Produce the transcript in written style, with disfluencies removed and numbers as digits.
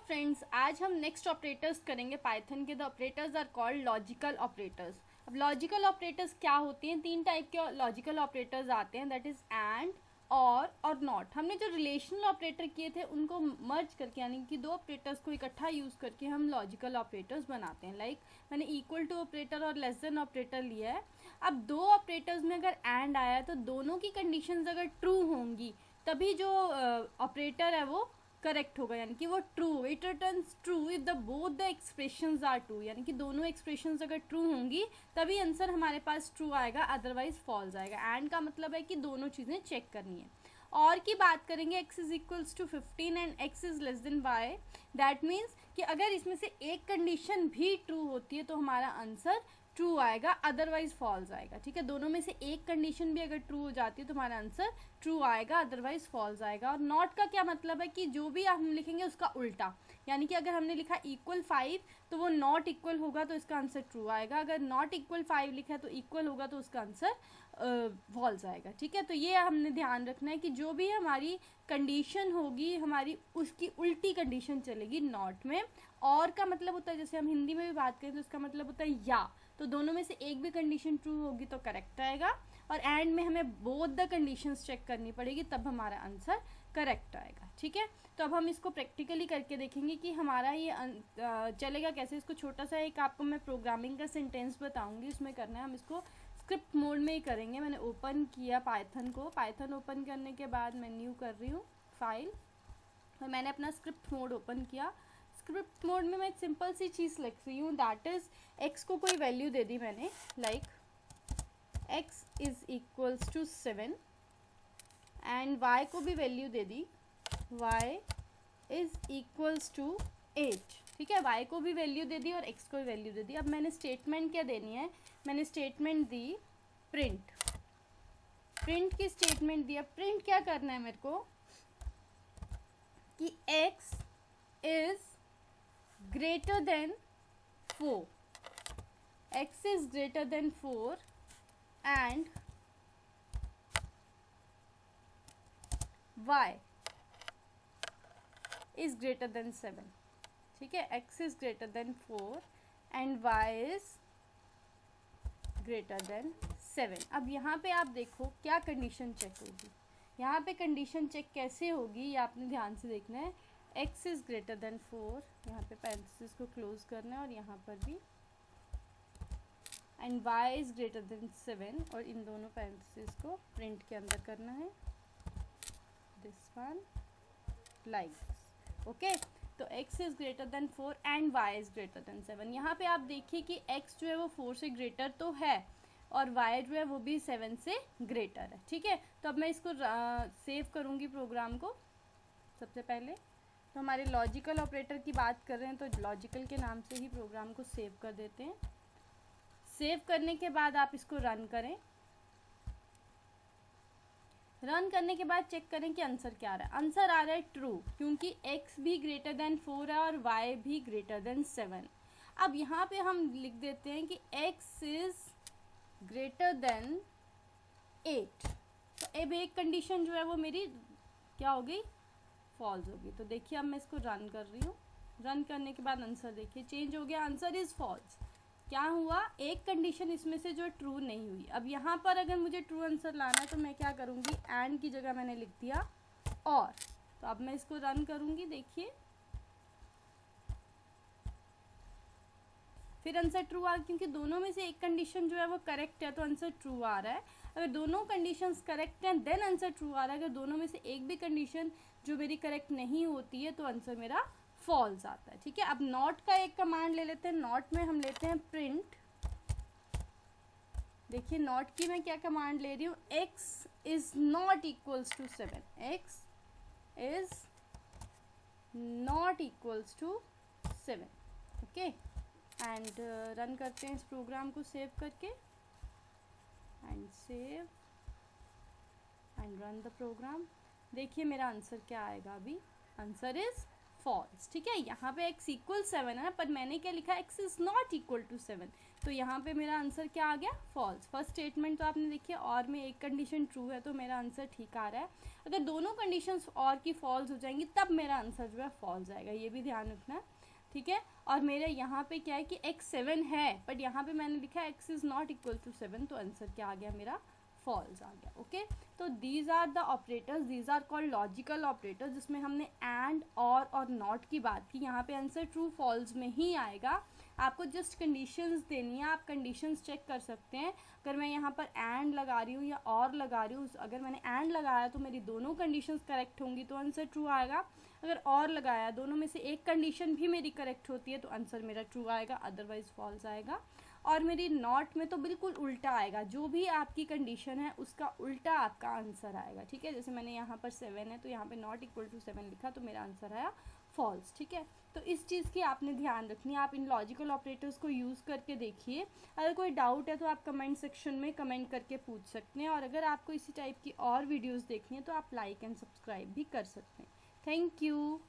Friends, आज हम next operators करेंगे पाइथन के। The operators are called logical operators. अब लॉजिकल ऑपरेटर्स क्या होती हैं? तीन टाइप के लॉजिकल ऑपरेटर्स आते हैं, दैट इज एंड, और नॉट। हमने जो रिलेशनल ऑपरेटर किए थे उनको मर्ज करके, यानी कि दो ऑपरेटर्स को इकट्ठा यूज करके हम लॉजिकल ऑपरेटर्स बनाते हैं। लाइक मैंने इक्वल टू ऑपरेटर और लेस देन ऑपरेटर लिया है। अब दो ऑपरेटर्स में अगर एंड आया तो दोनों की कंडीशंस अगर ट्रू होंगी तभी जो ऑपरेटर है वो करेक्ट होगा, यानी कि वो true, it returns true if the both the expressions are true. यानी कि दोनों एक्सप्रेशंस अगर ट्रू होंगी तभी आंसर हमारे पास ट्रू आएगा, अदरवाइज फॉल्स आएगा। एंड का मतलब है कि दोनों चीज़ें चेक करनी है। और की बात करेंगे, x is equals to 15 and x is less than y। That means कि अगर इसमें से एक कंडीशन भी ट्रू होती है तो हमारा आंसर ट्रू आएगा, अदरवाइज फॉल्स आएगा। ठीक है, दोनों में से एक कंडीशन भी अगर ट्रू हो जाती है तो हमारा आंसर ट्रू आएगा, अदरवाइज फॉल्स आएगा। और नॉट का क्या मतलब है कि जो भी हम लिखेंगे उसका उल्टा, यानी कि अगर हमने लिखा इक्वल 5 तो वो नॉट इक्वल होगा तो इसका आंसर ट्रू आएगा। अगर नॉट इक्वल 5 लिखा है तो इक्वल होगा तो उसका आंसर फॉल्स आएगा। ठीक है, तो ये हमने ध्यान रखना है कि जो भी हमारी कंडीशन होगी हमारी उसकी उल्टी कंडीशन चलेगी नॉट में। और का मतलब होता है, जैसे हम हिंदी में भी बात करें तो उसका मतलब होता है या, तो दोनों में से एक भी कंडीशन ट्रू होगी तो करेक्ट आएगा। और एंड में हमें बोथ द कंडीशंस चेक करनी पड़ेगी तब हमारा आंसर करेक्ट आएगा। ठीक है, तो अब हम इसको प्रैक्टिकली करके देखेंगे कि हमारा ये चलेगा कैसे। इसको छोटा सा एक आपको मैं प्रोग्रामिंग का सेंटेंस बताऊंगी, उसमें करना है। हम इसको स्क्रिप्ट मोड में ही करेंगे। मैंने ओपन किया पाइथन को, पाइथन ओपन करने के बाद मैं न्यू कर रही हूँ फाइल, और मैंने अपना स्क्रिप्ट मोड ओपन किया। स्क्रिप्ट मोड में मैं एक सिंपल सी चीज़ लिख रही हूँ, दैट इज एक्स को कोई वैल्यू दे दी मैंने, like X is equals to 7 and Y को भी वैल्यू दे दी, वाई इज इक्वल्स टू 8। ठीक है, y को भी वैल्यू दे दी और x को भी वैल्यू दे दी। अब मैंने स्टेटमेंट क्या देनी है, मैंने स्टेटमेंट दी प्रिंट। प्रिंट की स्टेटमेंट दिया। प्रिंट क्या करना है मेरे को कि x is greater than 4, x is greater than 4 and y is greater than 7। ठीक है, x is greater than 4 and y is greater than 7। अब यहाँ पे आप देखो क्या कंडीशन चेक होगी। यहाँ पे कंडीशन चेक कैसे होगी ये आपने ध्यान से देखना है। x इज ग्रेटर देन 4, यहाँ पे पैरेंथेसिस को क्लोज करना है और यहाँ पर भी, and y is greater than 7, और इन दोनों पैरेंथेसिस को प्रिंट के अंदर करना है, this one like this. Okay, तो x is greater than 4 and y is greater than 7। यहाँ पे आप देखिए कि x जो है वो 4 से ग्रेटर तो है और y जो है वो भी 7 से ग्रेटर है। ठीक है, तो अब मैं इसको सेव करूँगी प्रोग्राम को। सबसे पहले तो हमारे लॉजिकल ऑपरेटर की बात कर रहे हैं तो लॉजिकल के नाम से ही प्रोग्राम को सेव कर देते हैं। सेव करने के बाद आप इसको रन करें। रन करने के बाद चेक करें कि आंसर क्या आ रहा है। आंसर आ रहा है ट्रू, क्योंकि x भी ग्रेटर देन 4 है और y भी ग्रेटर देन 7। अब यहाँ पे हम लिख देते हैं कि x इज ग्रेटर देन 8, तो अब एक कंडीशन जो है वो मेरी क्या हो गई, फॉल्स होगी। तो देखिए अब मैं इसको रन कर रही हूँ। रन करने के बाद आंसर देखिए चेंज हो गया, आंसर इज फॉल्स। क्या हुआ, एक कंडीशन इसमें से जो ट्रू नहीं हुई। अब यहाँ पर अगर मुझे ट्रू आंसर लाना है तो मैं क्या करूँगी, एंड की जगह मैंने लिख दिया और। तो अब मैं इसको रन करूँगी, देखिए फिर आंसर ट्रू आ, क्योंकि दोनों में से एक कंडीशन जो है वो करेक्ट है तो आंसर ट्रू आ रहा है। अगर दोनों कंडीशंस करेक्ट हैं देन आंसर ट्रू आ रहा है। अगर दोनों में से एक भी कंडीशन जो मेरी करेक्ट नहीं होती है तो आंसर मेरा फॉल्स आता है। ठीक है, अब नॉट का एक कमांड ले लेते हैं। नॉट में हम लेते हैं प्रिंट। देखिए नॉट की मैं क्या कमांड ले रही हूँ, x is not equals to 7, x is not equals to 7। Okay, and run करते हैं इस प्रोग्राम को सेव करके, and save and run the program. देखिए मेरा आंसर क्या आएगा, अभी आंसर इज फॉल्स। ठीक है, यहाँ पे x इक्वल 7 है, पर मैंने क्या लिखा, x is not equal to 7, तो यहाँ पे मेरा आंसर क्या आ गया, फॉल्स। फर्स्ट स्टेटमेंट तो आपने देखी है, और में एक कंडीशन ट्रू है तो मेरा आंसर ठीक आ रहा है। अगर दोनों कंडीशंस और की फॉल्स हो जाएंगी तब मेरा आंसर जो है फॉल्स आएगा, ये भी ध्यान रखना है। ठीक है, और मेरे यहाँ पे क्या है कि x 7 है, बट यहाँ पे मैंने लिखा है x is not equal to 7, तो आंसर क्या आ गया मेरा, फॉल्स आ गया। ओके, तो these are the operators, these are called logical operators, जिसमें हमने एंड और नॉट की बात की। यहाँ पे आंसर ट्रू फॉल्स में ही आएगा। आपको जस्ट कंडीशंस देनी है, आप कंडीशंस चेक कर सकते हैं। अगर मैं यहाँ पर एंड लगा रही हूँ या और लगा रही हूँ, अगर मैंने एंड लगाया तो मेरी दोनों कंडीशंस करेक्ट होंगी तो आंसर ट्रू आएगा। अगर और लगाया, दोनों में से एक कंडीशन भी मेरी करेक्ट होती है तो आंसर मेरा ट्रू आएगा, अदरवाइज फॉल्स आएगा। और मेरी नॉट में तो बिल्कुल उल्टा आएगा, जो भी आपकी कंडीशन है उसका उल्टा आपका आंसर आएगा। ठीक है, जैसे मैंने यहाँ पर 7 है तो यहाँ पे नॉट इक्वल टू 7 लिखा तो मेरा आंसर आया फॉल्स। ठीक है, तो इस चीज़ की आपने ध्यान रखनी है। आप इन लॉजिकल ऑपरेटर्स को यूज़ करके देखिए। अगर कोई डाउट है तो आप कमेंट सेक्शन में कमेंट करके पूछ सकते हैं, और अगर आपको इसी टाइप की और वीडियोज़ देखनी है तो आप लाइक एंड सब्सक्राइब भी कर सकते हैं। Thank you.